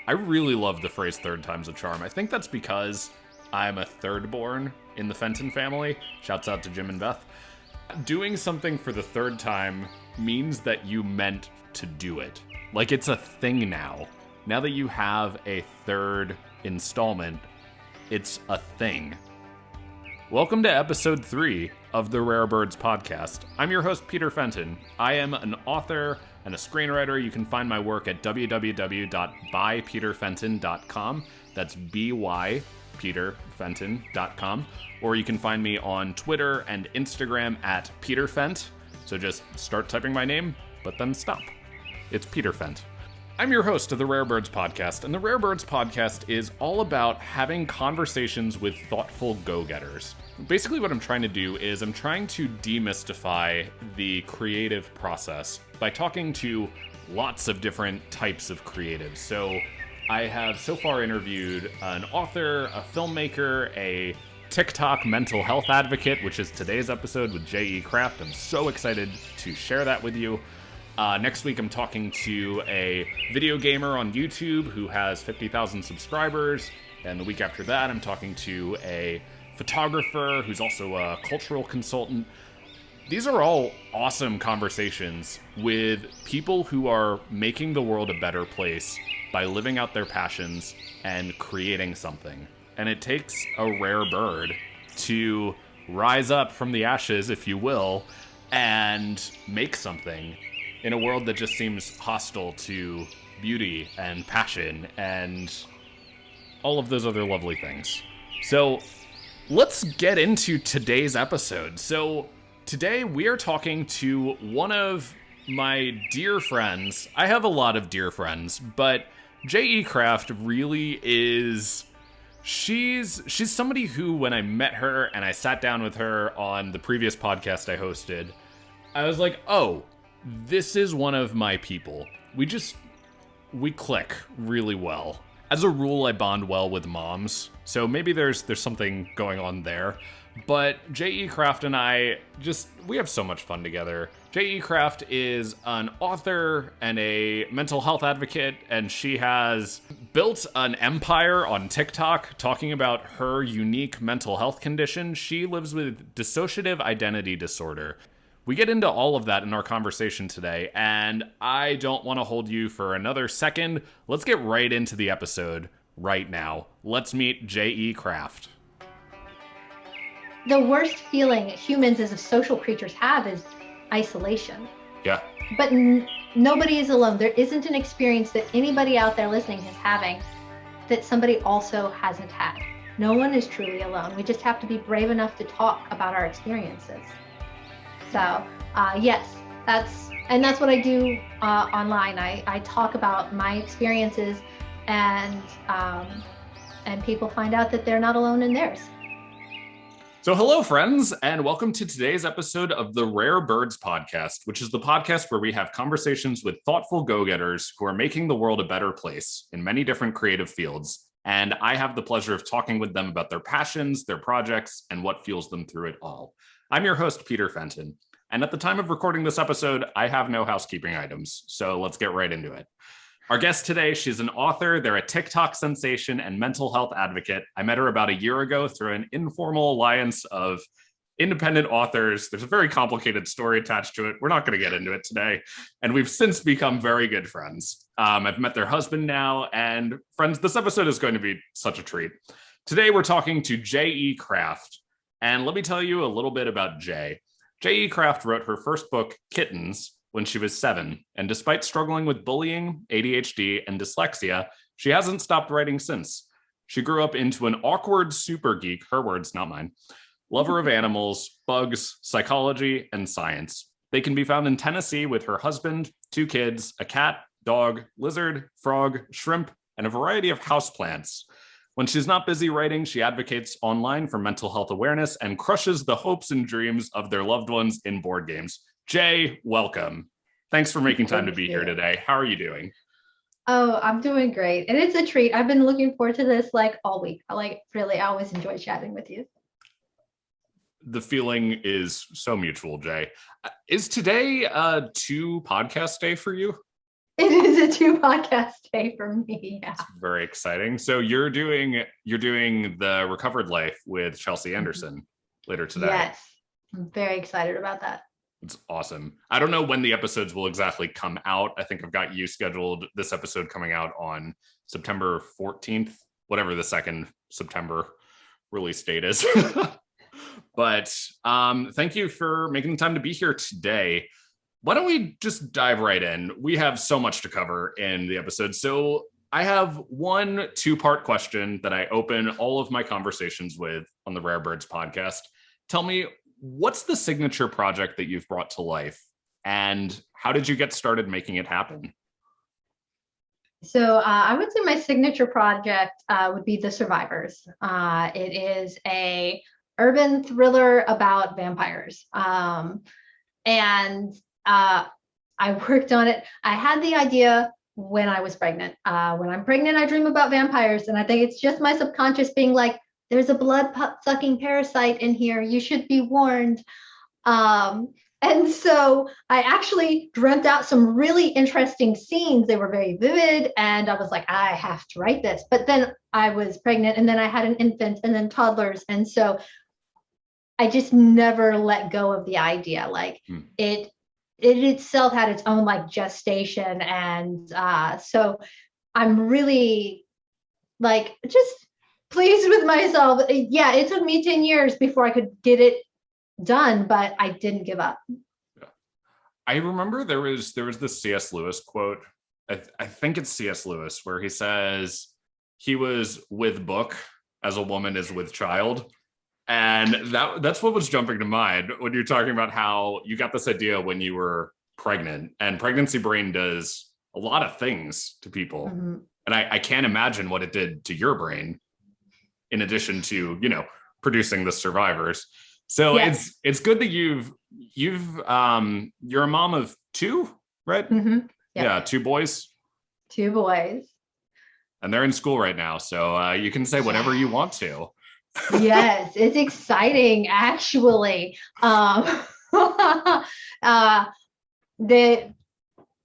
I really love the phrase third time's a charm. I think that's because I'm a third born in the Fenton family. Shouts out to Jim and Beth. Doing something for the third time means that you meant to do it. Like, it's a thing now. Now that you have a third installment, it's a thing. Welcome to episode 3 of the Rare Birds podcast. I'm your host, Peter Fenton. I am an author and a screenwriter. You can find my work at www.bypeterfenton.com. That's bypeterfenton.com. Or you can find me on Twitter and Instagram at peterfent. So just start typing my name, but then stop. It's Peter Fent. I'm your host of the Rare Birds podcast, and the Rare Birds podcast is all about having conversations with thoughtful go-getters. Basically what I'm trying to do is I'm trying to demystify the creative process by talking to lots of different types of creatives. So I have so far interviewed an author, a filmmaker, a TikTok mental health advocate, which is today's episode with JE Kraft. I'm so excited to share that with you. Next week, I'm talking to a video gamer on YouTube who has 50,000 subscribers. And the week after that, I'm talking to a photographer who's also a cultural consultant. These are all awesome conversations with people who are making the world a better place by living out their passions and creating something. And it takes a rare bird to rise up from the ashes, if you will, and make something in a world that just seems hostile to beauty and passion and all of those other lovely things. So let's get into today's episode. So today we are talking to one of my dear friends. I have a lot of dear friends, but JE Kraft really is... She's somebody who, when I met her and I sat down with her on the previous podcast I hosted, I was like, oh, this is one of my people. We click really well. As a rule, I bond well with moms, so maybe there's something going on there. But JE Kraft and I we have so much fun together. JE Kraft is an author and a mental health advocate, and she has built an empire on TikTok talking about her unique mental health condition. She lives with dissociative identity disorder. We get into all of that in our conversation today, and I don't want to hold you for another second. Let's get right into the episode right now. Let's meet JE Kraft. The worst feeling humans as social creatures have is isolation. Yeah. But nobody is alone. There isn't an experience that anybody out there listening is having that somebody also hasn't had. No one is truly alone. We just have to be brave enough to talk about our experiences. So yes, that's what I do online. I talk about my experiences, and people find out that they're not alone in theirs. So hello, friends, and welcome to today's episode of the Rare Birds podcast, which is the podcast where we have conversations with thoughtful go-getters who are making the world a better place in many different creative fields. And I have the pleasure of talking with them about their passions, their projects, and what fuels them through it all. I'm your host, Peter Fenton, and at the time of recording this episode, I have no housekeeping items, so let's get right into it. Our guest today, she's an author, they're a TikTok sensation, and mental health advocate. I met her about a year ago through an informal alliance of independent authors. There's a very complicated story attached to it. We're not going to get into it today, and we've since become very good friends. I've met their husband now, and friends, this episode is going to be such a treat. Today, we're talking to JE Kraft. And let me tell you a little bit about Jay. JE Kraft wrote her first book, Kittens, when she was 7. And despite struggling with bullying, ADHD, and dyslexia, she hasn't stopped writing since. She grew up into an awkward super geek, her words, not mine, lover of animals, bugs, psychology, and science. They can be found in Tennessee with her husband, 2 kids, a cat, dog, lizard, frog, shrimp, and a variety of houseplants. When she's not busy writing, she advocates online for mental health awareness and crushes the hopes and dreams of their loved ones in board games. Jay, welcome. Thanks for making time to be here today. How are you doing? Oh, I'm doing great. And it's a treat. I've been looking forward to this all week. Really, I always enjoy chatting with you. The feeling is so mutual, Jay. Is today a 2 podcast day for you? It is a 2 podcast day for me. Yeah. It's very exciting. So you're doing the Recovered Life with Chelsea Anderson later today. Yes. I'm very excited about that. It's awesome. I don't know when the episodes will exactly come out. I think I've got you scheduled this episode coming out on September 14th, whatever the 2nd September release date is. But thank you for making the time to be here today. Why don't we just dive right in? We have so much to cover in the episode. So I have one 2-part question that I open all of my conversations with on the Rare Birds podcast. Tell me, what's the signature project that you've brought to life, and how did you get started making it happen? So I would say my signature project would be The Survivors. It is a urban thriller about vampires. And I worked on it. I had the idea when I was pregnant. When I'm pregnant, I dream about vampires. And I think it's just my subconscious being like, there's a blood-sucking parasite in here. You should be warned. And so I actually dreamt out some really interesting scenes. They were very vivid. And I was like, I have to write this. But then I was pregnant, and then I had an infant, and then toddlers. And so I just never let go of the idea. Like it itself had its own like gestation. And so I'm really like just pleased with myself. Yeah, it took me 10 years before I could get it done, but I didn't give up. I remember there was this C.S. Lewis quote. I think it's C.S. Lewis, where he says he was with book as a woman is with child. And that's what was jumping to mind when you're talking about how you got this idea when you were pregnant, and pregnancy brain does a lot of things to people. Mm-hmm. And I can't imagine what it did to your brain, in addition to, producing The Survivors. So yes. It's good that you're a mom of 2, right? Mm-hmm. Yeah, 2 boys. 2 boys. And they're in school right now, so you can say whatever you want to. Yes, it's exciting, actually. The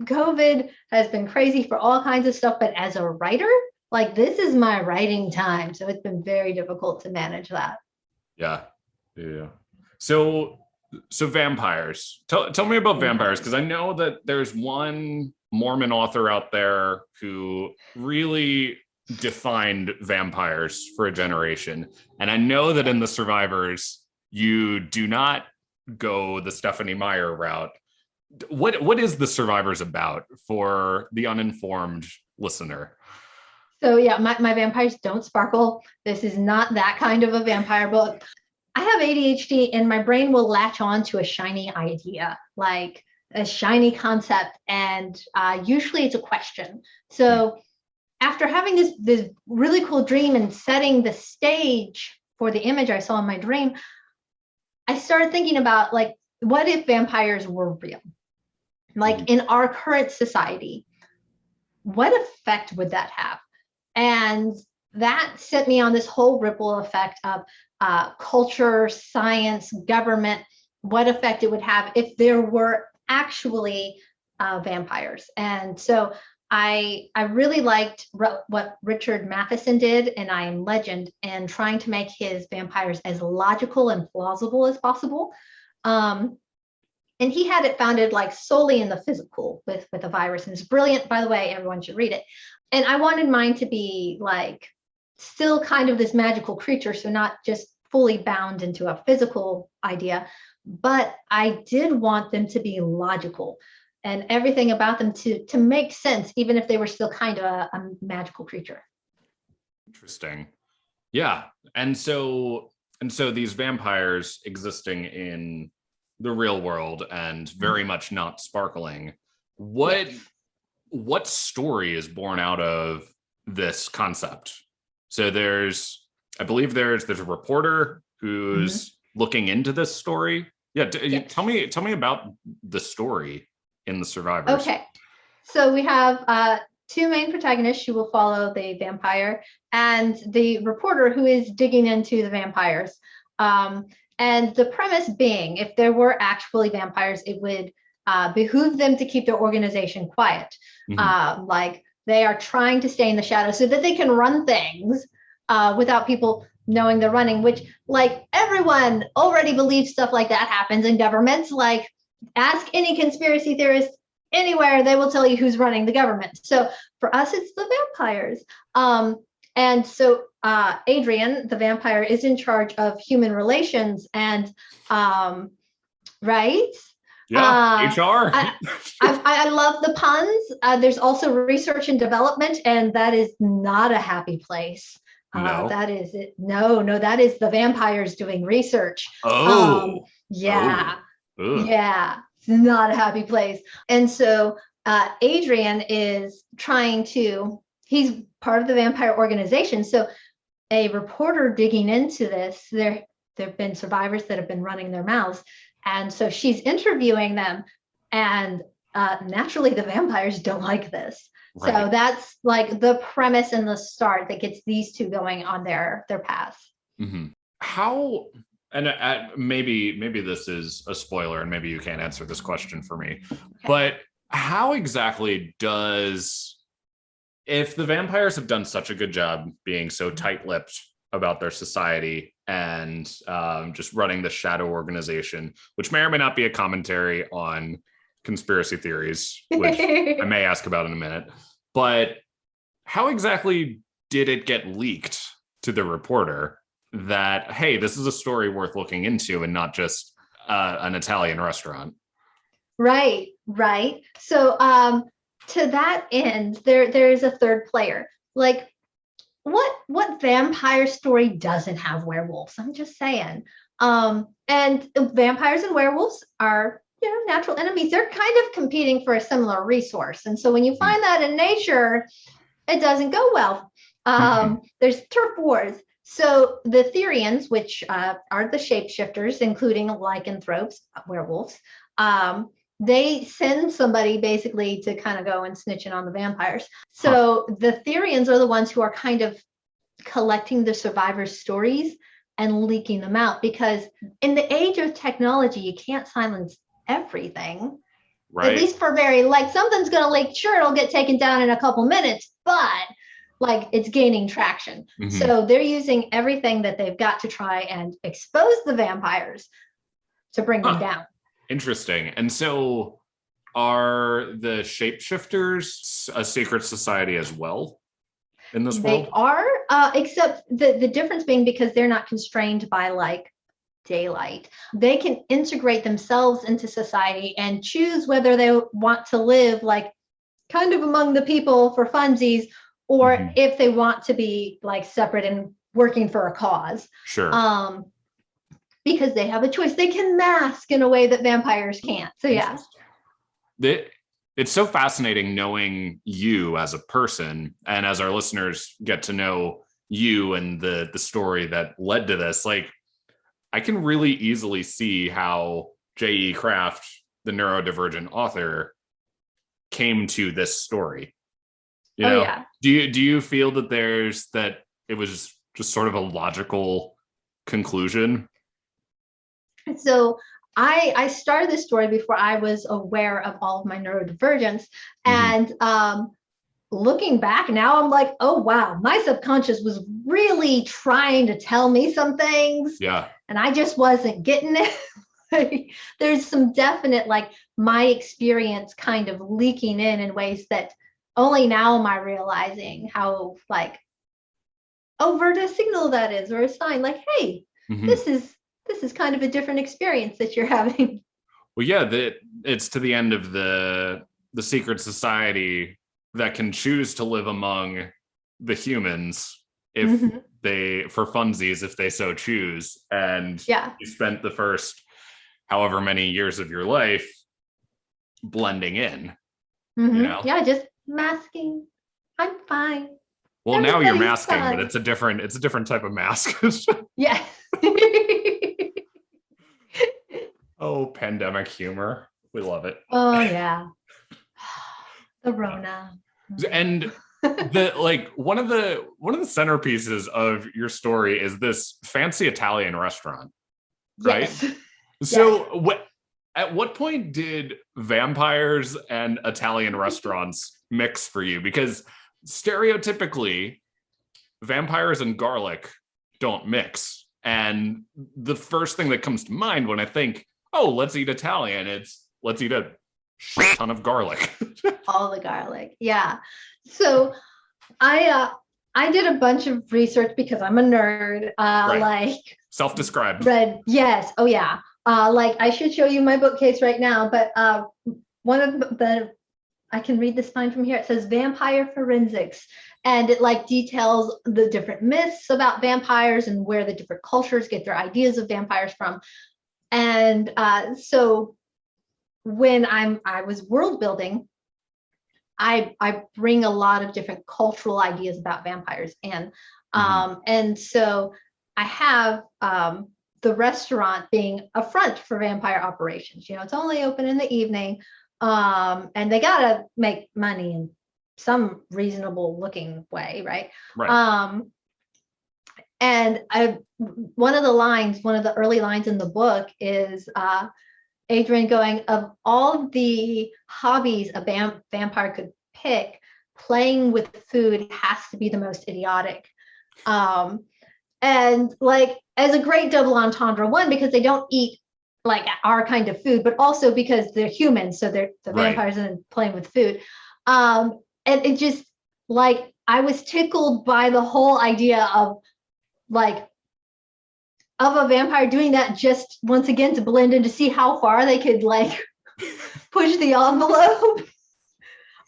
COVID has been crazy for all kinds of stuff, but as a writer, like this is my writing time. So it's been very difficult to manage that. Yeah. So vampires. Tell me about vampires, because I know that there's one Mormon author out there who really defined vampires for a generation. And I know that in The Survivors, you do not go the Stephanie Meyer route. What is The Survivors about for the uninformed listener? So yeah, my vampires don't sparkle. This is not that kind of a vampire book. I have ADHD, and my brain will latch on to a shiny idea, like a shiny concept. And usually it's a question. So after having this really cool dream and setting the stage for the image I saw in my dream, I started thinking about, like, what if vampires were real? Like in our current society, what effect would that have? And that set me on this whole ripple effect of culture, science, government, what effect it would have if there were actually vampires. And so I really liked what Richard Matheson did in I Am Legend, and trying to make his vampires as logical and plausible as possible. And he had it founded like solely in the physical with a virus, and it's brilliant, by the way. Everyone should read it. And I wanted mine to be like still kind of this magical creature, so not just fully bound into a physical idea, but I did want them to be logical and everything about them to make sense, even if they were still kind of a magical creature. Interesting. Yeah. And so these vampires existing in the real world and very much not sparkling. What story is born out of this concept? So I believe there's a reporter who's looking into this story. Yeah. Tell me about the story in The Survivors. Okay. So we have 2 main protagonists who will follow the vampire and the reporter who is digging into the vampires. And the premise being, if there were actually vampires, it would behoove them to keep their organization quiet. Like they are trying to stay in the shadows so that they can run things without people knowing they're running, which like everyone already believes stuff like that happens in governments. Like ask any conspiracy theorist anywhere, they will tell you who's running the government. So for us, it's the vampires. And so Adrian, the vampire, is in charge of human relations and right? Yeah, HR. I love the puns. There's also research and development, and that is not a happy place. No. That is it. No, that is the vampires doing research. Yeah. It's not a happy place. And so Adrian is he's part of the vampire organization. So a reporter digging into this, there have been survivors that have been running their mouths. And so she's interviewing them. And naturally, the vampires don't like this. Right. So that's like the premise and the start that gets these two going on their path. How, and maybe this is a spoiler and maybe you can't answer this question for me, but how exactly if the vampires have done such a good job being so tight-lipped about their society and just running the shadow organization, which may or may not be a commentary on conspiracy theories, which I may ask about in a minute, but how exactly did it get leaked to the reporter that, hey, this is a story worth looking into and not just an Italian restaurant? Right. So to that end, there's a third player. Like what vampire story doesn't have werewolves? I'm just saying. And vampires and werewolves are, natural enemies. They're kind of competing for a similar resource. And so when you find that in nature, it doesn't go well. There's turf wars. So the Therians, which are the shapeshifters, including lycanthropes, werewolves, they send somebody basically to kind of go and snitch in on the vampires. So the Therians are the ones who are kind of collecting the survivors' stories and leaking them out, because in the age of technology, you can't silence everything. Right. At least for something's going to leak. Sure, it'll get taken down in a couple minutes, but it's gaining traction. So they're using everything that they've got to try and expose the vampires to bring them down. Interesting. And so are the shapeshifters a secret society as well in this world? They are, except the difference being because they're not constrained by daylight. They can integrate themselves into society and choose whether they want to live kind of among the people for funsies, or if they want to be separate and working for a cause. Sure. Because they have a choice. They can mask in a way that vampires can't. So yeah. It's so fascinating knowing you as a person, and as our listeners get to know you and the story that led to this, I can really easily see how JE Kraft, the neurodivergent author, came to this story. Yeah. Do you feel that it was just sort of a logical conclusion? So I started this story before I was aware of all of my neurodivergence. And looking back now, I'm like, oh, wow, my subconscious was really trying to tell me some things. Yeah. And I just wasn't getting it. There's some definite, my experience kind of leaking in ways that only now am I realizing how, overt a signal that is, or a sign hey, this is kind of a different experience that you're having. Well, yeah, it's to the end of the secret society that can choose to live among the humans if for funsies, if they so choose. And you spent the first however many years of your life blending in. Yeah, just masking. I'm fine. Well, now you're masking, but it's a different type of mask. Yes. Oh, pandemic humor. We love it. Oh, yeah. The Rona. And one of the centerpieces of your story is this fancy Italian restaurant, right? Yes. So At what point did vampires and Italian restaurants mix for you? Because stereotypically, vampires and garlic don't mix. And the first thing that comes to mind when I think, oh, let's eat Italian, it's let's eat a shit ton of garlic. All the garlic. Yeah. So I did a bunch of research because I'm a nerd. Right. Like Self-described. read, yes. Oh yeah. Like I should show you my bookcase right now, but one of the I can read this line from here. It says vampire forensics, and it like details the different myths about vampires and where the different cultures get their ideas of vampires from. And so when I was world building, I bring a lot of different cultural ideas about vampires, and so I have the restaurant being a front for vampire operations. You know, it's only open in the evening, and they gotta make money in some reasonable looking way, right? Right. And one of the early lines in the book is Adrian going, of all the hobbies a vampire could pick, playing with food has to be the most idiotic. And like, as a great double entendre, one, because they don't eat like our kind of food, but also because they're humans, so they're the vampires and playing with food. And it just like, I was tickled by the whole idea of like, of a vampire doing that just once again to blend in, to see how far they could like push the envelope.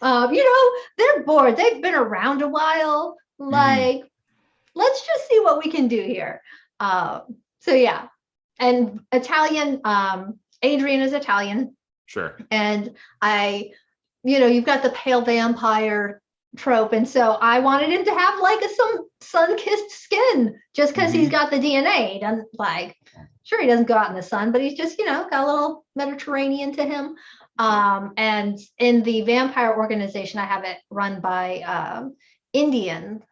You know, they're bored. They've been around a while. Like, let's just see what we can do here. So yeah. And Italian, Adrian is Italian. Sure. And you've got the pale vampire trope. And so I wanted him to have like some sun-kissed skin just because he's got the DNA. He doesn't he doesn't go out in the sun, but he's just, got a little Mediterranean to him. And in the vampire organization, I have it run by Indians.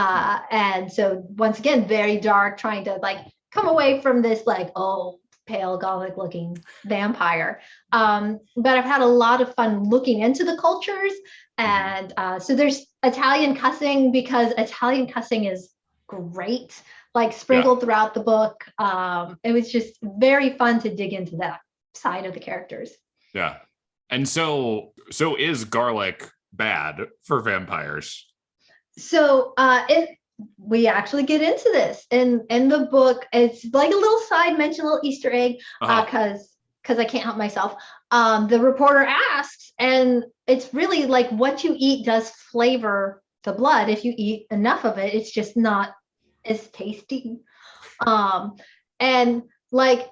And so once again, very dark, trying to like come away from this like, oh, pale gothic looking vampire. But I've had a lot of fun looking into the cultures. And so there's Italian cussing, because Italian cussing is great, like sprinkled throughout the book. It was just very fun to dig into that side of the characters. Yeah. And so is garlic bad for vampires? So we actually get into this in the book. It's like a little side mention, a little Easter egg, because I can't help myself. The reporter asks, and it's really like what you eat does flavor the blood. If you eat enough of it, it's just not as tasty. And like,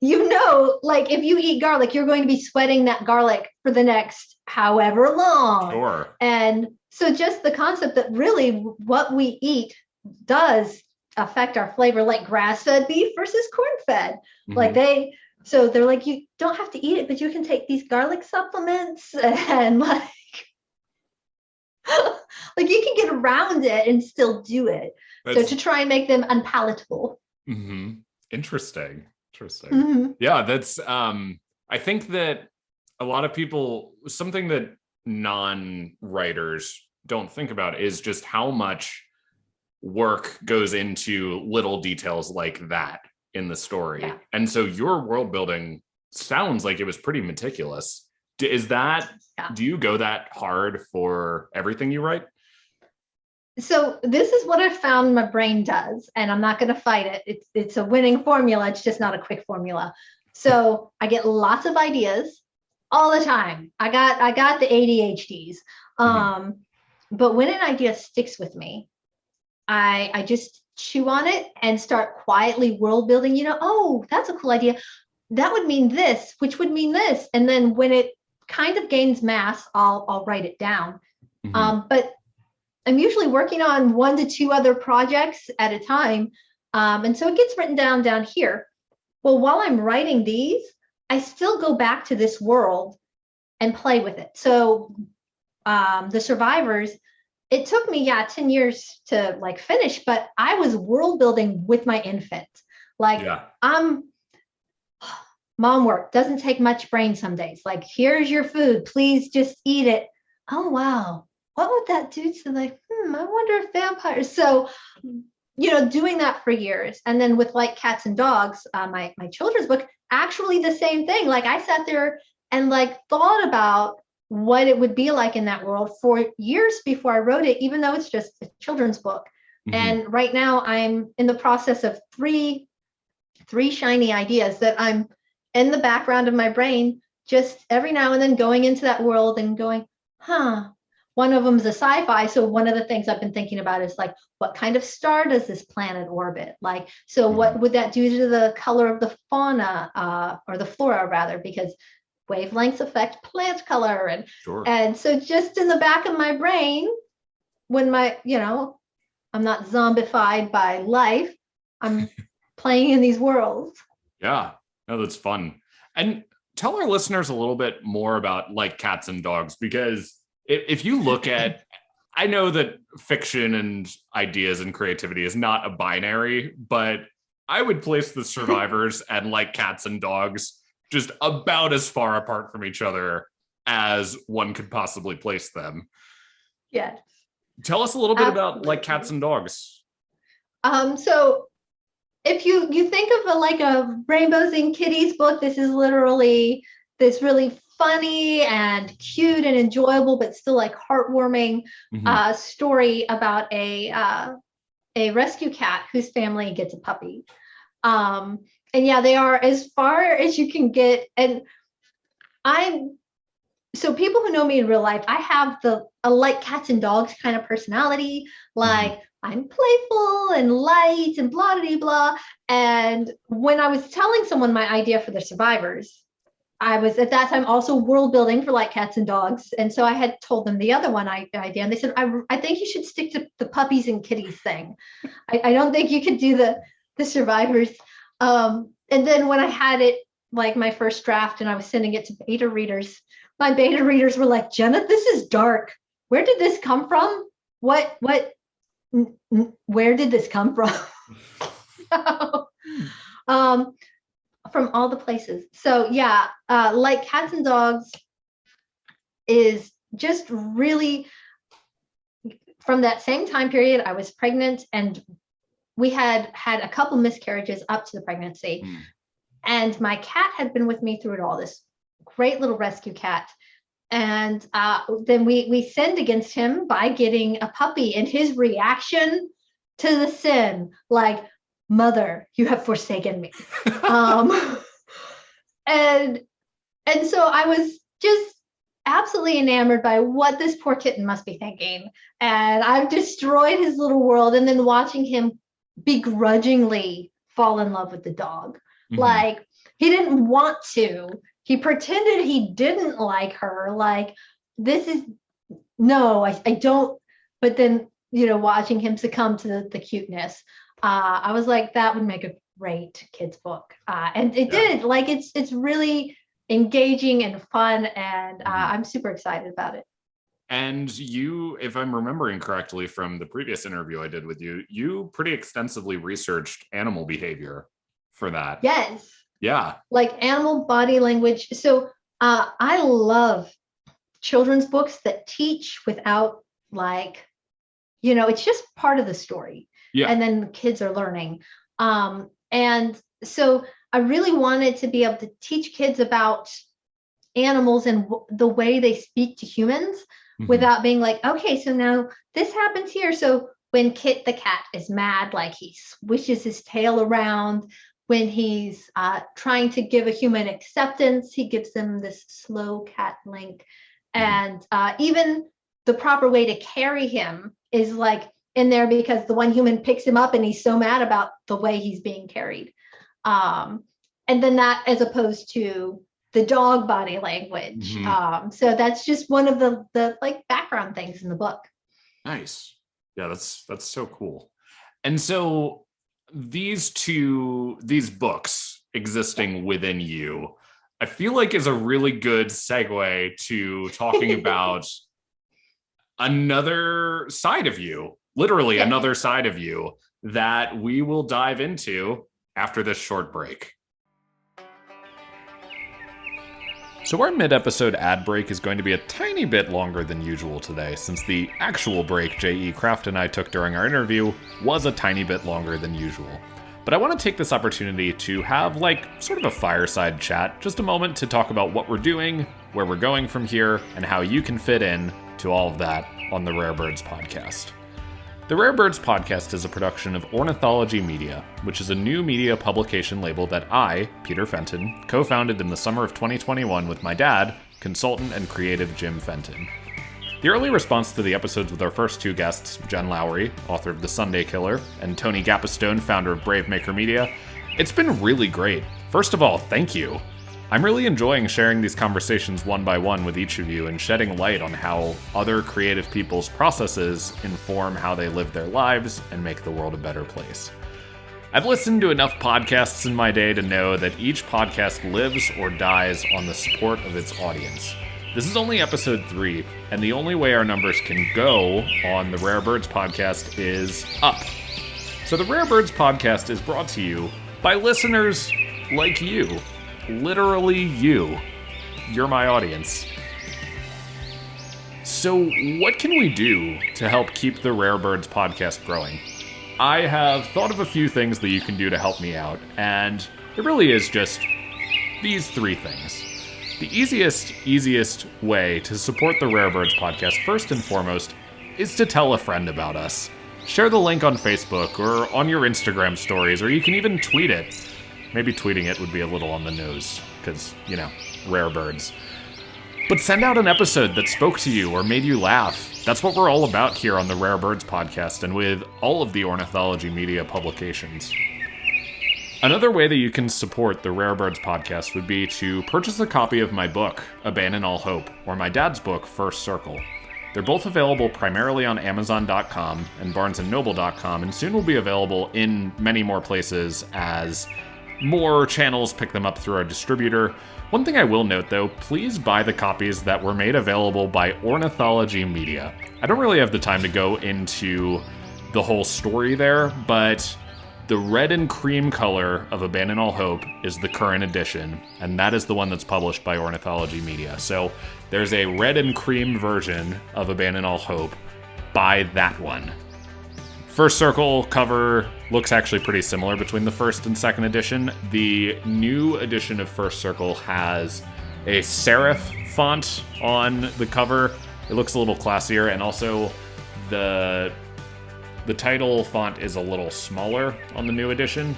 like if you eat garlic, you're going to be sweating that garlic for the next however long. Sure. And so just the concept that really what we eat does affect our flavor, like grass-fed beef versus corn-fed. Like they're like, you don't have to eat it, but you can take these garlic supplements and like you can get around it and still do it. So to try and make them unpalatable. Interesting. Yeah, that's I think that a lot of people, something that non-writers don't think about is just how much work goes into little details like that in the story. Yeah. And so your world building sounds like it was pretty meticulous. Do you go that hard for everything you write? So this is what I found my brain does, and I'm not going to fight it. It's a winning formula. It's just not a quick formula. So I get lots of ideas all the time. I got the ADHDs. But when an idea sticks with me, I just chew on it and start quietly world building. Oh, that's a cool idea. That would mean this, which would mean this. And then when it kind of gains mass, I'll write it down. But I'm usually working on 1 to 2 other projects at a time. And so it gets written down here. Well, while I'm writing these, I still go back to this world and play with it. So the survivors, it took me 10 years to like finish, but I was world building with my infant. Like mom work doesn't take much brain some days. Like, here's your food, please just eat it. Oh, wow. What would that do to like, I wonder if vampires. So, doing that for years. And then with Like Cats and Dogs, my children's book, actually the same thing. Like, I sat there and like thought about what it would be like in that world for years before I wrote it, even though it's just a children's book. Mm-hmm. And right now I'm in the process of three shiny ideas that I'm in the background of my brain, just every now and then going into that world and going, one of them is a sci-fi. So one of the things I've been thinking about is like, what kind of star does this planet orbit? Like, so what would that do to the color of the fauna, or the flora rather, because wavelengths affect plant color. And so just in the back of my brain, when I'm not zombified by life, I'm playing in these worlds. Yeah, no, that's fun. And tell our listeners a little bit more about Like Cats and Dogs, because if you look at, I know that fiction and ideas and creativity is not a binary, but I would place the Survivors and Like Cats and Dogs just about as far apart from each other as one could possibly place them. Yes. Tell us a little bit about Like Cats and Dogs. So if you think of a Rainbows and Kitties book, this is literally this really funny and cute and enjoyable, but still like heartwarming story about a rescue cat whose family gets a puppy. And yeah, they are as far as you can get. And so people who know me in real life, I have a Like Cats and Dogs kind of personality. Like, I'm playful and light and blah, blah, blah. And when I was telling someone my idea for the Survivors, I was at that time also world building for Like Cats and Dogs. And so I had told them the other one idea. And they said, I think you should stick to the puppies and kitties thing. I don't think you could do the Survivors. And then when I had it, like my first draft, and I was sending it to beta readers, my beta readers were like, Jenna, this is dark. Where did this come from? Where did this come from? From all the places. So yeah, Like Cats and Dogs is just really from that same time period. I was pregnant and we had a couple miscarriages up to the pregnancy. And my cat had been with me through it all, this great little rescue cat. And then we sinned against him by getting a puppy, and his reaction to the sin, like, mother, you have forsaken me. And so I was just absolutely enamored by what this poor kitten must be thinking. And I've destroyed his little world. And then watching him begrudgingly fall in love with the dog. Like, he didn't want to. He pretended he didn't like her. Like, this is, no, I don't. But then, watching him succumb to the cuteness, I was like, that would make a great kids book. And it did. Like, it's really engaging and fun. And I'm super excited about it. And you, if I'm remembering correctly from the previous interview I did with you, you pretty extensively researched animal behavior for that. Yes. Yeah. Like animal body language. So I love children's books that teach without it's just part of the story. Yeah. And then the kids are learning. And so I really wanted to be able to teach kids about animals and the way they speak to humans without being like, okay, so now this happens here. So when Kit the cat is mad, like he swishes his tail around. When he's trying to give a human acceptance, he gives them this slow cat link. And even the proper way to carry him is like in there, because the one human picks him up and he's so mad about the way he's being carried. And then that, as opposed to the dog body language. So that's just one of the like background things in the book. Nice. Yeah, that's so cool. And so these books existing within you, I feel like is a really good segue to talking about another side of you, literally another side of you that we will dive into after this short break. So our mid-episode ad break is going to be a tiny bit longer than usual today, since the actual break JE Kraft and I took during our interview was a tiny bit longer than usual. But I want to take this opportunity to have sort of a fireside chat, just a moment to talk about what we're doing, where we're going from here, and how you can fit in to all of that on the Rare Birds podcast. The Rare Birds podcast is a production of Ornithology Media, which is a new media publication label that I, Peter Fenton, co-founded in the summer of 2021 with my dad, consultant and creative Jim Fenton. The early response to the episodes with our first two guests, Jen Lowry, author of The Sunday Killer, and Tony Gapistone, founder of Brave Maker Media, it's been really great. First of all, thank you. I'm really enjoying sharing these conversations one by one with each of you and shedding light on how other creative people's processes inform how they live their lives and make the world a better place. I've listened to enough podcasts in my day to know that each podcast lives or dies on the support of its audience. This is only episode 3, and the only way our numbers can go on the Rare Birds podcast is up. So the Rare Birds podcast is brought to you by listeners like you. Literally you. You're my audience. So what can we do to help keep the Rare Birds podcast growing? I have thought of a few things that you can do to help me out, and it really is just these 3 things. The easiest way to support the Rare Birds podcast, first and foremost, is to tell a friend about us. Share the link on Facebook or on your Instagram stories, or you can even tweet it. Maybe tweeting it would be a little on the nose, because, Rare Birds. But send out an episode that spoke to you or made you laugh. That's what we're all about here on the Rare Birds podcast and with all of the Ornithology Media publications. Another way that you can support the Rare Birds podcast would be to purchase a copy of my book, Abandon All Hope, or my dad's book, First Circle. They're both available primarily on Amazon.com and BarnesandNoble.com, and soon will be available in many more places as more channels pick them up through our distributor. One thing I will note, though, please buy the copies that were made available by Ornithology Media. I don't really have the time to go into the whole story there, but the red and cream color of Abandon All Hope is the current edition, and that is the one that's published by Ornithology Media. So there's a red and cream version of Abandon All Hope. Buy that one. First Circle cover looks actually pretty similar between the first and second edition. The new edition of First Circle has a serif font on the cover. It looks a little classier, and also the title font is a little smaller on the new edition,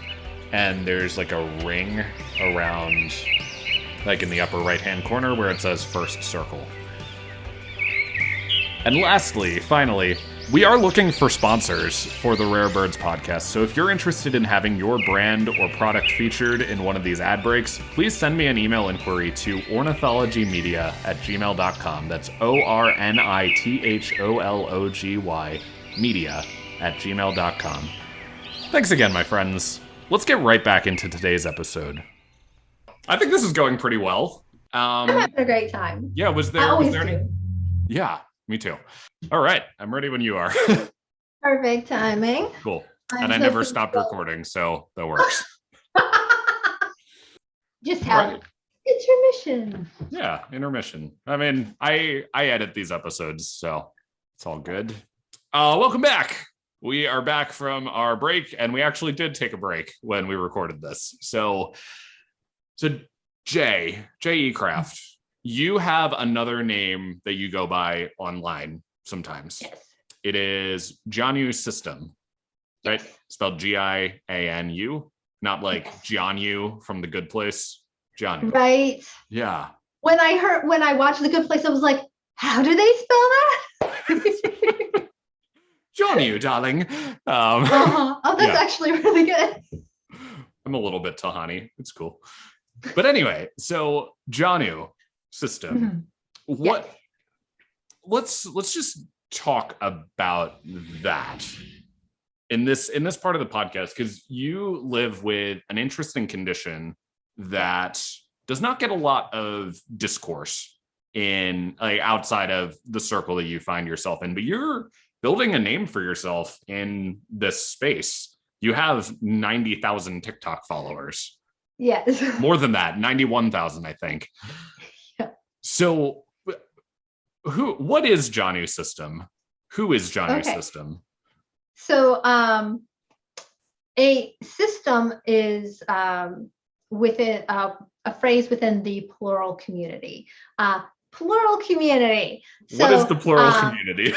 and there's a ring around, in the upper right-hand corner where it says First Circle. And lastly, finally, we are looking for sponsors for the Rare Birds podcast, so if you're interested in having your brand or product featured in one of these ad breaks, please send me an email inquiry to ornithologymedia@gmail.com. That's ORNITHOLOGY media@gmail.com. Thanks again, my friends. Let's get right back into today's episode. I think this is going pretty well. I'm having a great time. Yeah, was there any? Yeah, me too. All right, I'm ready when you are. Perfect timing. Cool. And I never stopped recording, so that works. Just have intermission. Yeah, intermission. I mean, I edit these episodes, so it's all good. Welcome back. We are back from our break, and we actually did take a break when we recorded this. So JE Kraft, you have another name that you go by online sometimes. Yes. It is Jianu System, right? Yes. Spelled Gianu, not like Jianu from The Good Place. Jianu. Right. Yeah. When I watched The Good Place, I was like, how do they spell that? Jianu, darling. Oh, that's actually really good. I'm a little bit Tahani. It's cool. But anyway, so Jianu System. Mm-hmm. What? Yes. Let's just talk about that in this part of the podcast, because you live with an interesting condition that does not get a lot of discourse in outside of the circle that you find yourself in, but you're building a name for yourself in this space. You have 90,000 TikTok followers. Yes. More than that, 91,000, I think. Yeah. So what is Janu's system? Who is Janu's system? So a system is within a phrase within the plural community. Plural community. So, what is the plural community?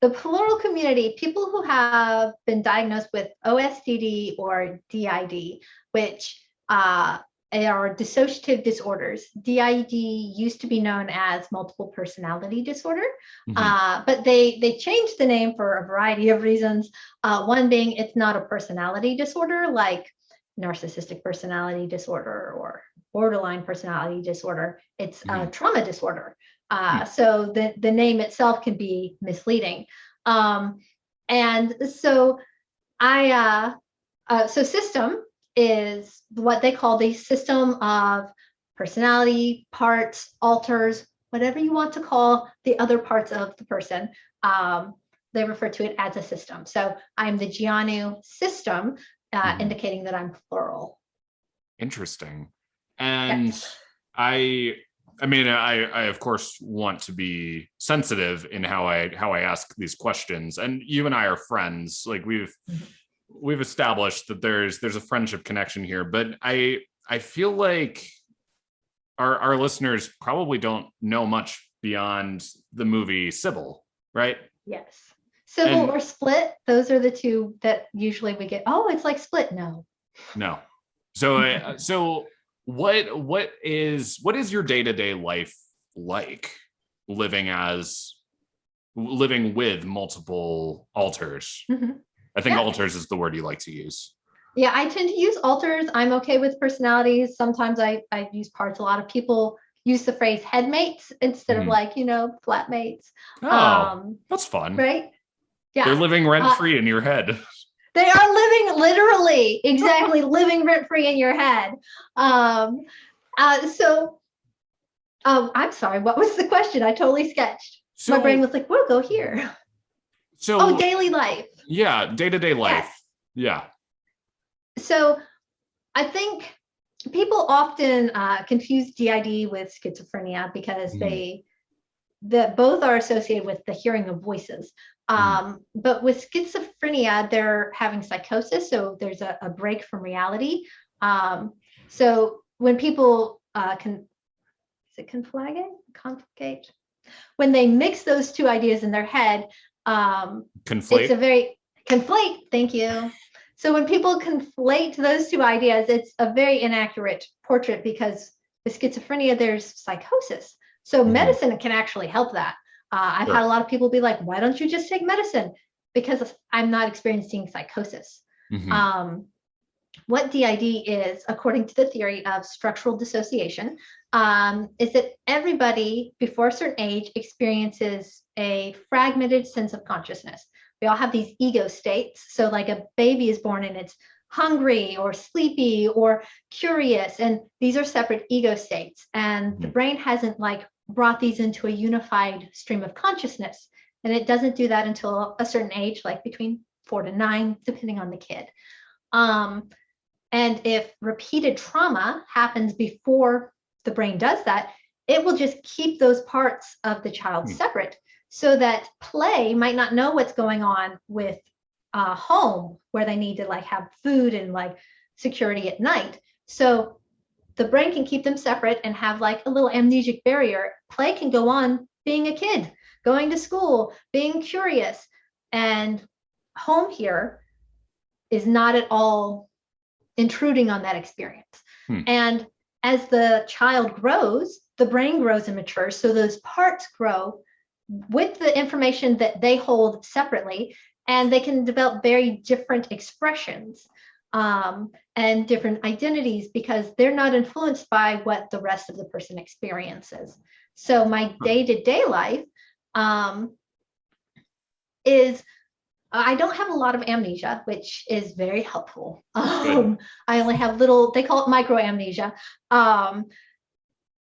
The plural community, people who have been diagnosed with OSDD or DID, which are dissociative disorders. DID used to be known as multiple personality disorder, but they changed the name for a variety of reasons. One being it's not a personality disorder like narcissistic personality disorder or borderline personality disorder. It's a trauma disorder. So the name itself can be misleading. And so so system is what they call the system of personality, parts, alters, whatever you want to call the other parts of the person. They refer to it as a system. So I'm the Janu system, indicating that I'm plural. Interesting. And yes. I mean, I of course want to be sensitive in how I ask these questions. And you and I are friends. Like we've established that there's a friendship connection here. But I feel like our listeners probably don't know much beyond the movie Sybil, right? Yes. Sybil or Split. Those are the two that usually we get. Oh, it's like Split. No. So what is your day-to-day life like living with multiple alters? I think alters is the word you like to use. Yeah, I tend to use alters. I'm okay with personalities. Sometimes I use parts. A lot of people use the phrase headmates instead of flatmates. Oh, that's fun. Right? Yeah. They're living rent-free in your head. They are living literally, exactly, living rent-free in your head. I'm sorry, what was the question? I totally sketched. My brain was like, we'll go here. So daily life. Yeah, day-to-day life. Yes. Yeah. So I think people often confuse DID with schizophrenia because both are associated with the hearing of voices. But with schizophrenia, they're having psychosis. So there's a break from reality. So when people conflagate? When they mix those two ideas in their head, conflate. Thank you. So when people conflate those two ideas, it's a very inaccurate portrait because with schizophrenia, there's psychosis. So medicine can actually help that. I've had a lot of people be like, why don't you just take medicine? Because I'm not experiencing psychosis. What DID is, according to the theory of structural dissociation, is that everybody before a certain age experiences a fragmented sense of consciousness. We all have these ego states. So like a baby is born and it's hungry or sleepy or curious. And these are separate ego states. And the brain hasn't brought these into a unified stream of consciousness. And it doesn't do that until a certain age, like between 4 to 9, depending on the kid. And if repeated trauma happens before the brain does that, it will just keep those parts of the child separate so that play might not know what's going on with home where they need to have food and security at night. So the brain can keep them separate and have a little amnesic barrier. Play can go on being a kid, going to school, being curious. And home here is not at all intruding on that experience. And as the child grows, the brain grows and matures. So those parts grow with the information that they hold separately, and they can develop very different expressions and different identities because they're not influenced by what the rest of the person experiences. So my day-to-day life is I don't have a lot of amnesia, which is very helpful. I only have they call it microamnesia.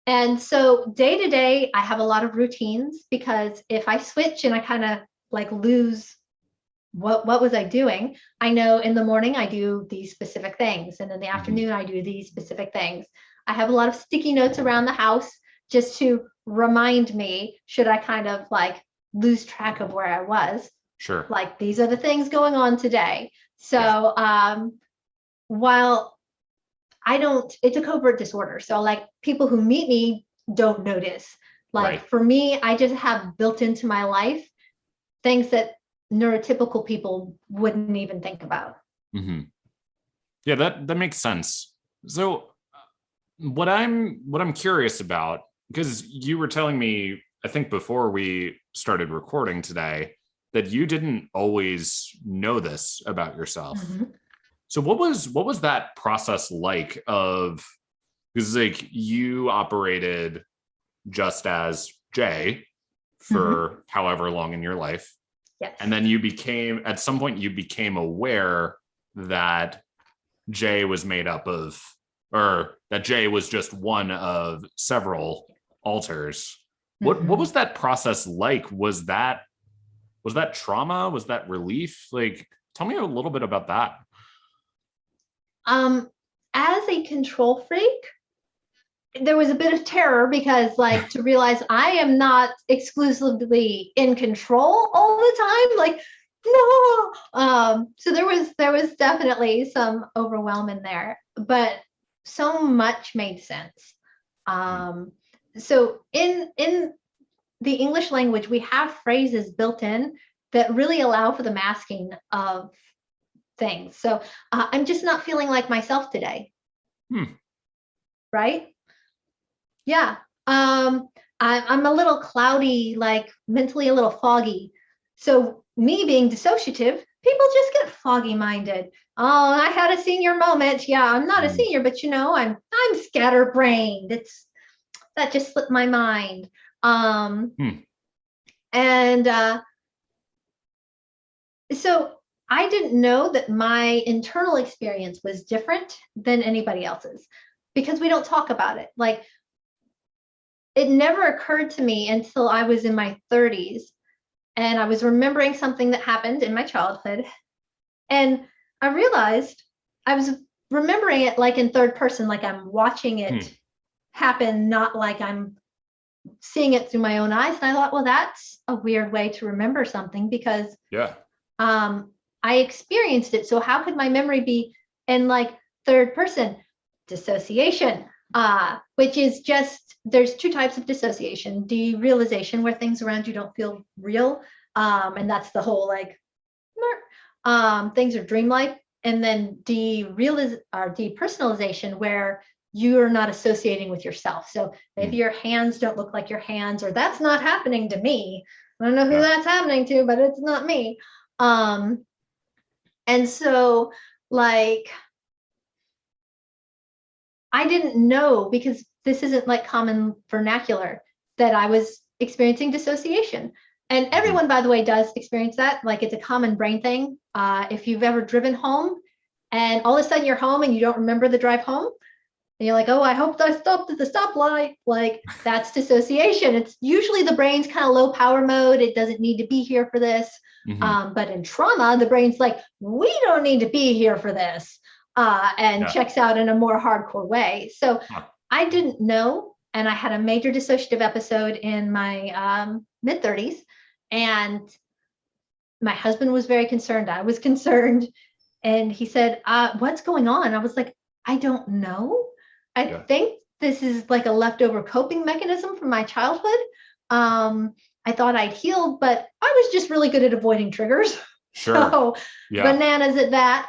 And so day to day, I have a lot of routines because if I switch and I kind of lose what was I doing, I know in the morning I do these specific things. And in the afternoon, I do these specific things. I have a lot of sticky notes around the house just to remind me, should I kind of like lose track of where I was. Sure. Like, these are the things going on today. So while it's a covert disorder. So like people who meet me don't notice. Like for me, I just have built into my life things that neurotypical people wouldn't even think about. Mm-hmm. Yeah, that makes sense. So what I'm curious about, because you were telling me, I think before we started recording today, that you didn't always know this about yourself. Mm-hmm. So what was that process like of, because like you operated just as Jay for however long in your life. Yes. And then at some point you became aware that Jay was made up of, or that Jay was just one of several alters. What was that process like? Was that trauma? Was that relief? Like, tell me a little bit about that. As a control freak, there was a bit of terror because like to realize I am not exclusively in control all the time. Like, no. So there was definitely some overwhelm in there, but so much made sense. So in the English language, we have phrases built in that really allow for the masking of things. So I'm just not feeling like myself today. Right? Yeah. I'm a little cloudy, like mentally a little foggy. So me being dissociative, people just get foggy minded. Oh, I had a senior moment. Yeah, I'm not a senior, but you know, I'm scatterbrained. That just slipped my mind. And so I didn't know that my internal experience was different than anybody else's because we don't talk about it. Like, it never occurred to me until I was in my 30s and I was remembering something that happened in my childhood. And I realized I was remembering it like in third person, like I'm watching it happen, not like I'm seeing it through my own eyes. And I thought, well, that's a weird way to remember something because I experienced it. So how could my memory be in like third person? Dissociation, which is just, there's two types of dissociation: derealization, where things around you don't feel real, and that's the whole like things are dreamlike, and then depersonalization, where you're not associating with yourself. So maybe your hands don't look like your hands, or that's not happening to me. I don't know who that's happening to, but it's not me. And so like I didn't know, because this isn't like common vernacular, that I was experiencing dissociation. And everyone, by the way, does experience that. Like, it's a common brain thing. If you've ever driven home and all of a sudden you're home and you don't remember the drive home, and you're like, oh, I hope I stopped at the stoplight. Like, that's dissociation. It's usually the brain's kind of low power mode. It doesn't need to be here for this. But in trauma, the brain's like, we don't need to be here for this. And checks out in a more hardcore way. So I didn't know. And I had a major dissociative episode in my mid-30s. And my husband was very concerned. I was concerned. And he said, what's going on? I was like, I don't know. I think this is like a leftover coping mechanism from my childhood. I thought I'd healed, but I was just really good at avoiding triggers. Sure. So bananas at that.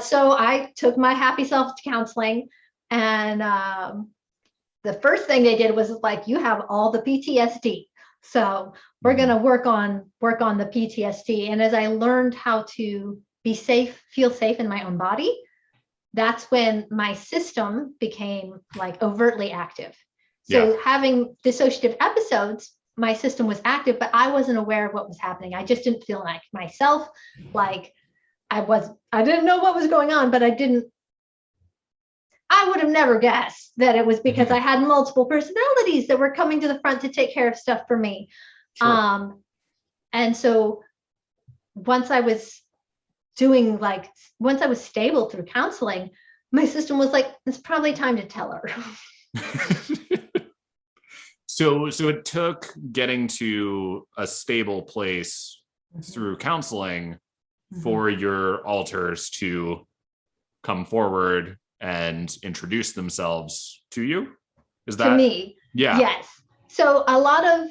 So I took my happy self to counseling, and the first thing they did was like, you have all the PTSD. So we're going to work on the PTSD. And as I learned how to be safe, feel safe in my own body, that's when my system became like overtly active. So having dissociative episodes, my system was active, but I wasn't aware of what was happening. I just didn't feel like myself. Like, I didn't know what was going on, but I would have never guessed that it was because I had multiple personalities that were coming to the front to take care of stuff for me. Sure. And so once I was stable through counseling, my system was like, it's probably time to tell her. So it took getting to a stable place through counseling for your alters to come forward and introduce themselves to you. Is that to me? Yeah. Yes. So a lot of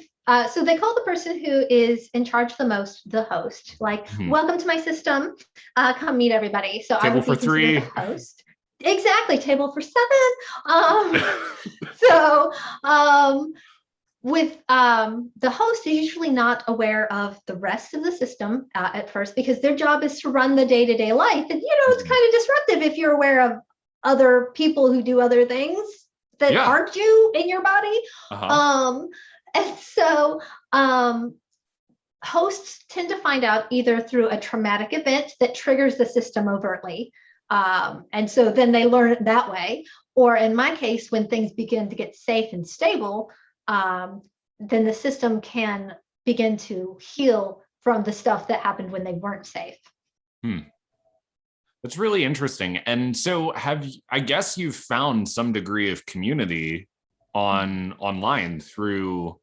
so they call the person who is in charge the most the host. Like, welcome to my system. Come meet everybody. So Table I would for be considered three. the host. Exactly. Table for seven. So with the host is usually not aware of the rest of the system at first, because their job is to run the day-to-day life. And it's kind of disruptive if you're aware of other people who do other things that aren't you in your body. And so hosts tend to find out either through a traumatic event that triggers the system overtly. And so then they learn it that way. Or in my case, when things begin to get safe and stable, then the system can begin to heal from the stuff that happened when they weren't safe. That's really interesting. And so I guess you've found some degree of community online through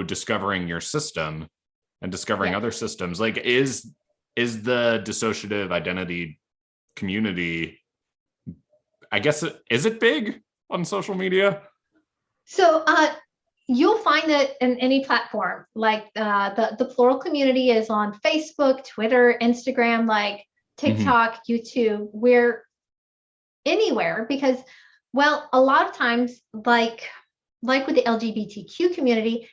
discovering your system and discovering other systems. Like, is the dissociative identity community, I guess, is it big on social media? So you'll find it in any platform. Like the plural community is on Facebook, Twitter, Instagram, like TikTok, YouTube. We're anywhere because, well, a lot of times, like with the LGBTQ community,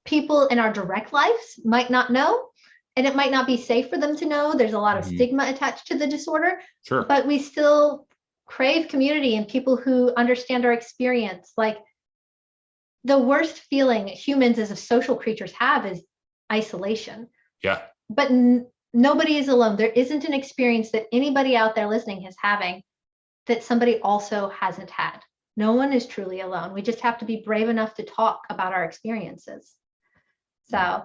people in our direct lives might not know, and it might not be safe for them to know. There's a lot of stigma attached to the disorder, but we still crave community and people who understand our experience. Like, the worst feeling humans as social creatures have is isolation. But nobody is alone. There isn't an experience that anybody out there listening is having that somebody also hasn't had. No one is truly alone. We just have to be brave enough to talk about our experiences. So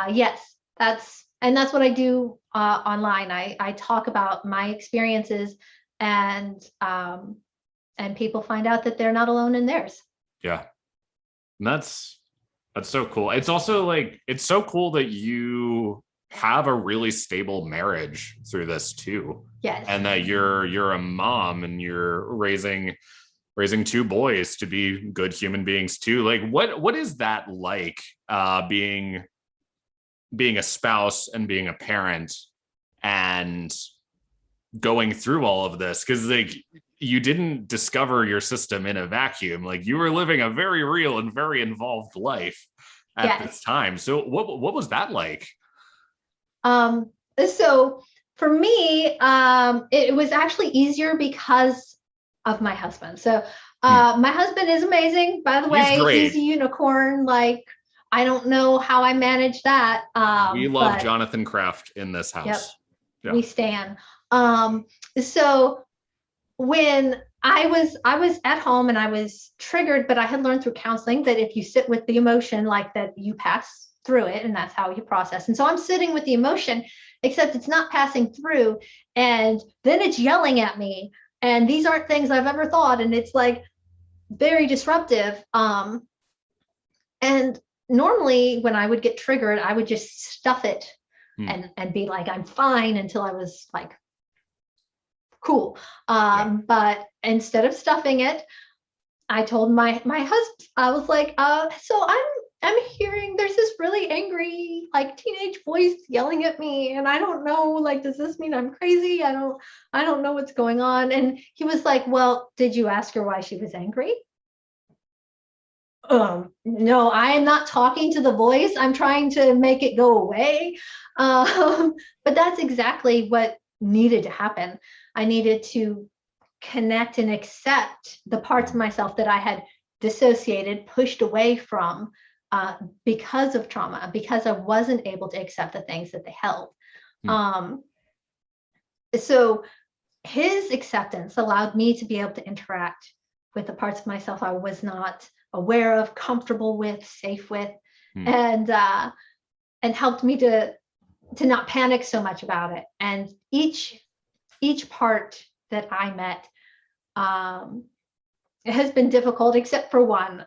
yes, that's what I do online. I talk about my experiences, and people find out that they're not alone in theirs. Yeah. And that's so cool. It's also like, it's so cool that you have a really stable marriage through this too. Yes. And that you're a mom and you're raising two boys to be good human beings too. Like, what is that like, being a spouse and being a parent and going through all of this? Because, like, you didn't discover your system in a vacuum. Like, you were living a very real and very involved life at this time. So what was that like? So for me, it was actually easier because of my husband. So my husband is amazing, by the way. He's a unicorn. Like, I don't know how I managed that. We love Jonathan Kraft in this house. Yep. We stand. So when I was at home and I was triggered, but I had learned through counseling that if you sit with the emotion like that, you pass through it, and that's how you process. And so I'm sitting with the emotion, except it's not passing through, and then it's yelling at me, and these aren't things I've ever thought, and it's like very disruptive. And normally when I would get triggered, I would just stuff it and be like, I'm fine, until I was like, cool. But instead of stuffing it, I told my husband, I was like, so I'm hearing there's this really angry, like, teenage voice yelling at me, and I don't know, like, does this mean I'm crazy? I don't know what's going on. And he was like, well, did you ask her why she was angry? No, I am not talking to the voice. I'm trying to make it go away. But that's exactly what needed to happen. I needed to connect and accept the parts of myself that I had dissociated, pushed away from, because of trauma, because I wasn't able to accept the things that they held. So his acceptance allowed me to be able to interact with the parts of myself I was not aware of, comfortable with, safe with, and helped me to not panic so much about it. And each part that I met, it has been difficult, except for one.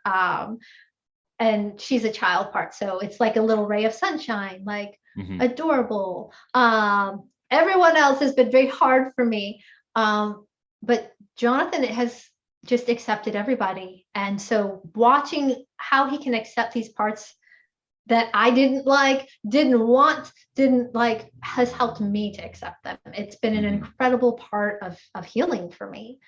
and she's a child part. So it's like a little ray of sunshine, like adorable. Everyone else has been very hard for me. But Jonathan has just accepted everybody. And so watching how he can accept these parts that I didn't like, didn't want, didn't like, has helped me to accept them. It's been an incredible part of healing for me.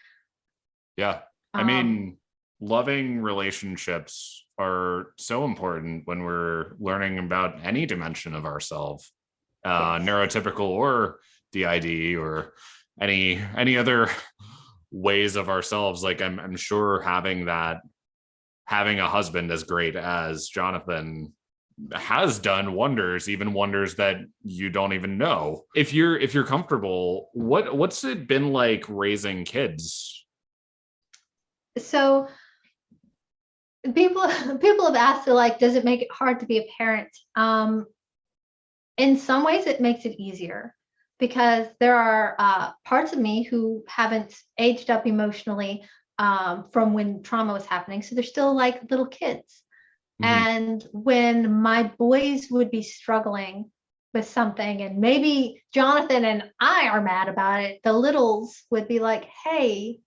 Yeah. I mean, loving relationships are so important when we're learning about any dimension of ourselves, neurotypical or DID or any other ways of ourselves. Like I'm sure having a husband as great as Jonathan has done wonders, even wonders that you don't even know. If you're comfortable, what's it been like raising kids? So people have asked, like, does it make it hard to be a parent? In some ways it makes it easier, because there are parts of me who haven't aged up emotionally from when trauma was happening. So they're still like little kids. And when my boys would be struggling with something, and maybe Jonathan and I are mad about it, the littles would be like, hey,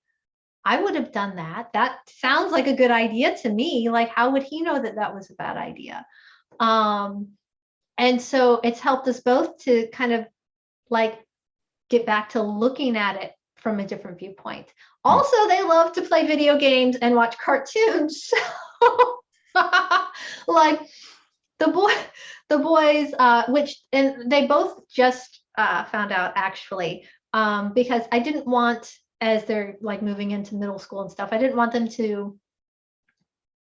I would have done that. That sounds like a good idea to me. Like, how would he know that that was a bad idea? And so it's helped us both to kind of like get back to looking at it from a different viewpoint. Also, they love to play video games and watch cartoons. So like the boys, and they both just found out actually, because I didn't want, as they're like moving into middle school and stuff, I didn't want them to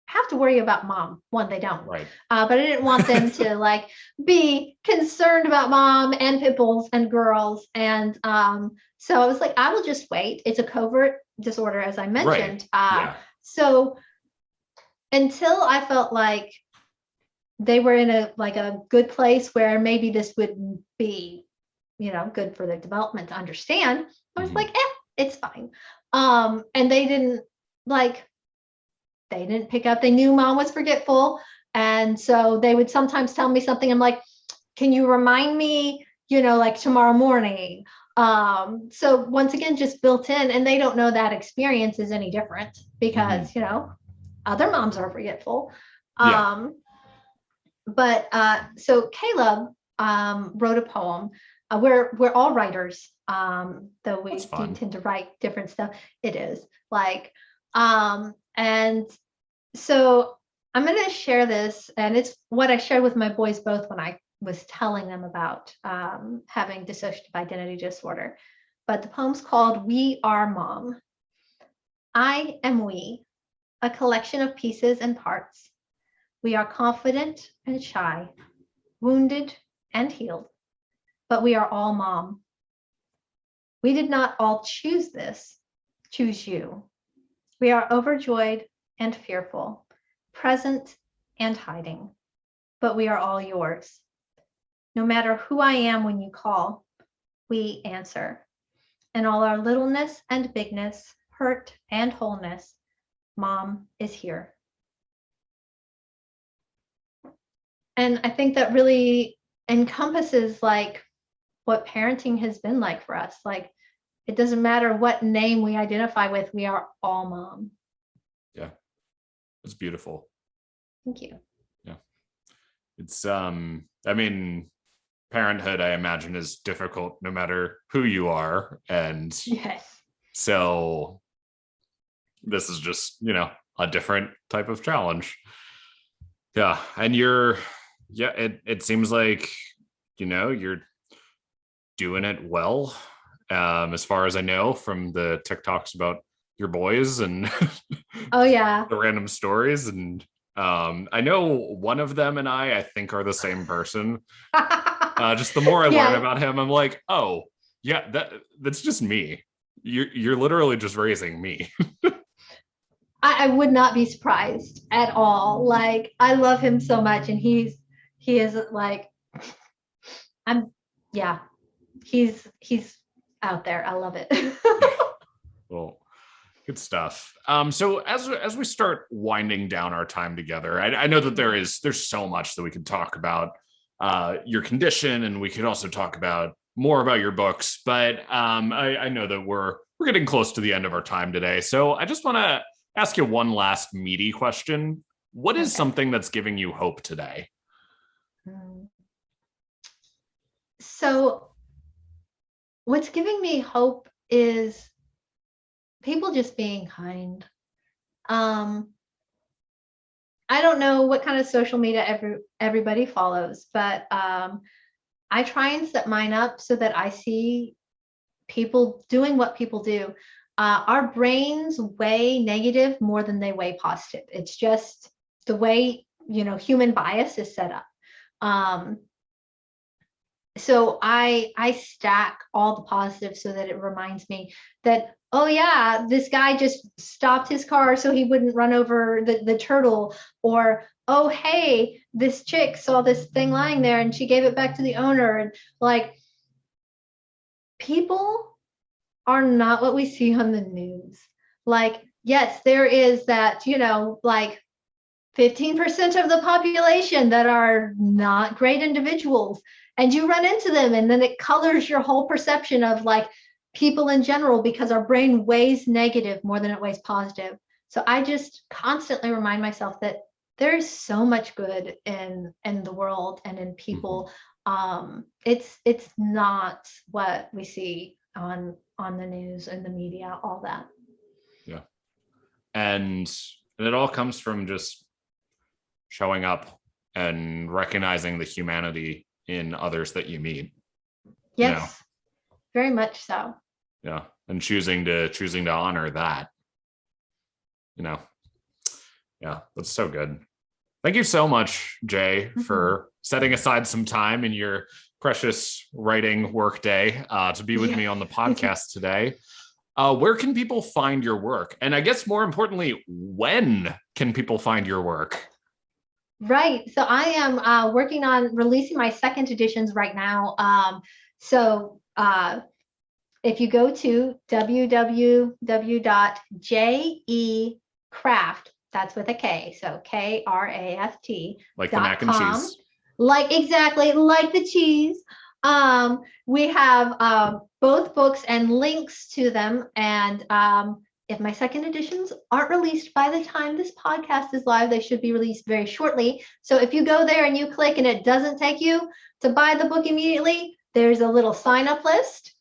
have to worry about mom. One, they don't. Right. But I didn't want them to like be concerned about mom and pit bulls and girls. And so I was like, I will just wait. It's a covert disorder, as I mentioned. Right. So until I felt like they were in a good place where maybe this would be, good for their development to understand, I was like, it's fine. And they didn't pick up. They knew mom was forgetful. And so they would sometimes tell me something. I'm like, can you remind me, like tomorrow morning? So once again, just built in, and they don't know that experience is any different, because, other moms are forgetful. But so Caleb wrote a poem. We're all writers, though we do tend to write different stuff. It is like, and so I'm going to share this, and it's what I shared with my boys both when I was telling them about having dissociative identity disorder. But the poem's called "We Are Mom." I am we, a collection of pieces and parts. We are confident and shy, wounded and healed, but we are all mom. We did not all choose this, choose you. We are overjoyed and fearful, present and hiding, but we are all yours. No matter who I am when you call, we answer. In all our littleness and bigness, hurt and wholeness, mom is here. And I think that really encompasses like what parenting has been like for us. Like, it doesn't matter what name we identify with, we are all mom. Yeah. It's beautiful. Thank you. Yeah. It's, I mean, parenthood, I imagine, is difficult no matter who you are. And yes. So this is just, a different type of challenge. Yeah. And it seems like, you're doing it well. As far as I know from the TikToks about your boys and oh yeah, the random stories. And I know one of them and I think are the same person. Just the more I learn about him, I'm like, oh yeah, that's just me. You're literally just raising me. I would not be surprised at all. Like, I love him so much, and he is like, he's out there. I love it. Well, Good stuff. So as we start winding down our time together, I know that there's so much that we could talk about your condition, and we could also talk about more about your books. But I know that we're getting close to the end of our time today. So I just want to ask you one last meaty question. What is something that's giving you hope today? So what's giving me hope is people just being kind. I don't know what kind of social media everybody follows, but I try and set mine up so that I see people doing what people do. Our brains weigh negative more than they weigh positive. It's just the way, human bias is set up. So I stack all the positives so that it reminds me that, oh yeah, this guy just stopped his car so he wouldn't run over the turtle. Or, oh, hey, this chick saw this thing lying there and she gave it back to the owner. And like, people are not what we see on the news. Like, yes, there is that, like 15% of the population that are not great individuals. And you run into them, and then it colors your whole perception of like people in general, because our brain weighs negative more than it weighs positive. So I just constantly remind myself that there's so much good in the world and in people. It's not what we see on the news and the media, all that. Yeah. And it all comes from just showing up and recognizing the humanity in others that you meet. Yes, very much so. Yeah. And choosing to honor that. Yeah, that's so good. Thank you so much, Jay, for setting aside some time in your precious writing work day to be with me on the podcast today. Where can people find your work? And I guess more importantly, when can people find your work? Right. So I am working on releasing my second editions right now. So if you go to www.JE Kraft, that's with a K, so Kraft. Like the mac and cheese. Like, exactly, like the cheese. We have both books and links to them. And if my second editions aren't released by the time this podcast is live, they should be released very shortly. So if you go there and you click and it doesn't take you to buy the book immediately, there's a little sign-up list.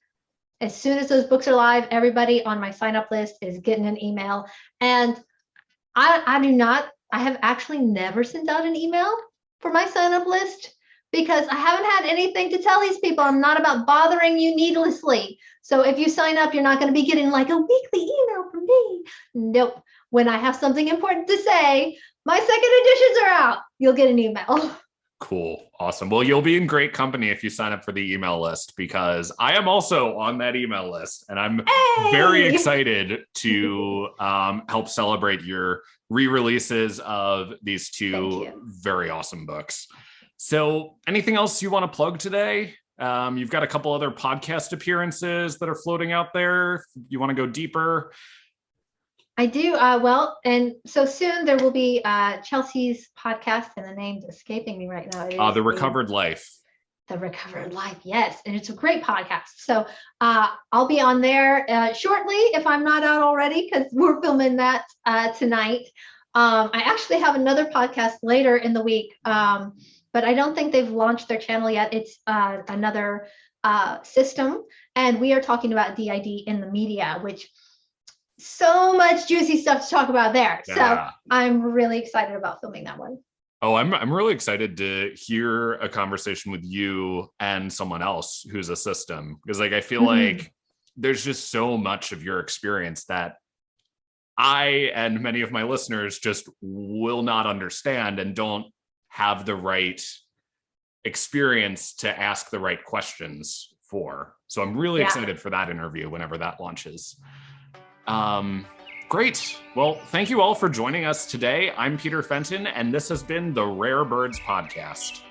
As soon as those books are live, everybody on my sign-up list is getting an email. And I have actually never sent out an email for my sign-up list because I haven't had anything to tell these people. I'm not about bothering you needlessly. So if you sign up, you're not going to be getting like a weekly email from me. Nope. When I have something important to say, my second editions are out, you'll get an email. Cool. Awesome. Well, you'll be in great company if you sign up for the email list, because I am also on that email list, and I'm very excited to help celebrate your re-releases of these two very awesome books. So anything else you want to plug today? You've got a couple other podcast appearances that are floating out there. You want to go deeper? I do. Well, and so soon there will be Chelsea's podcast, and the name's escaping me right now. The Recovered Life. The Recovered Life, yes. And it's a great podcast. So I'll be on there shortly if I'm not out already, because we're filming that tonight. I actually have another podcast later in the week, but I don't think they've launched their channel yet. It's another system, and we are talking about DID in the media, which so much juicy stuff to talk about there. Yeah. So I'm really excited about filming that one. Oh, I'm really excited to hear a conversation with you and someone else who's a system, because like I feel like there's just so much of your experience that I and many of my listeners just will not understand and don't have the right experience to ask the right questions for. So I'm really excited for that interview whenever that launches. Great. Well, thank you all for joining us today. I'm Peter Fenton, and this has been the Rare Birds Podcast.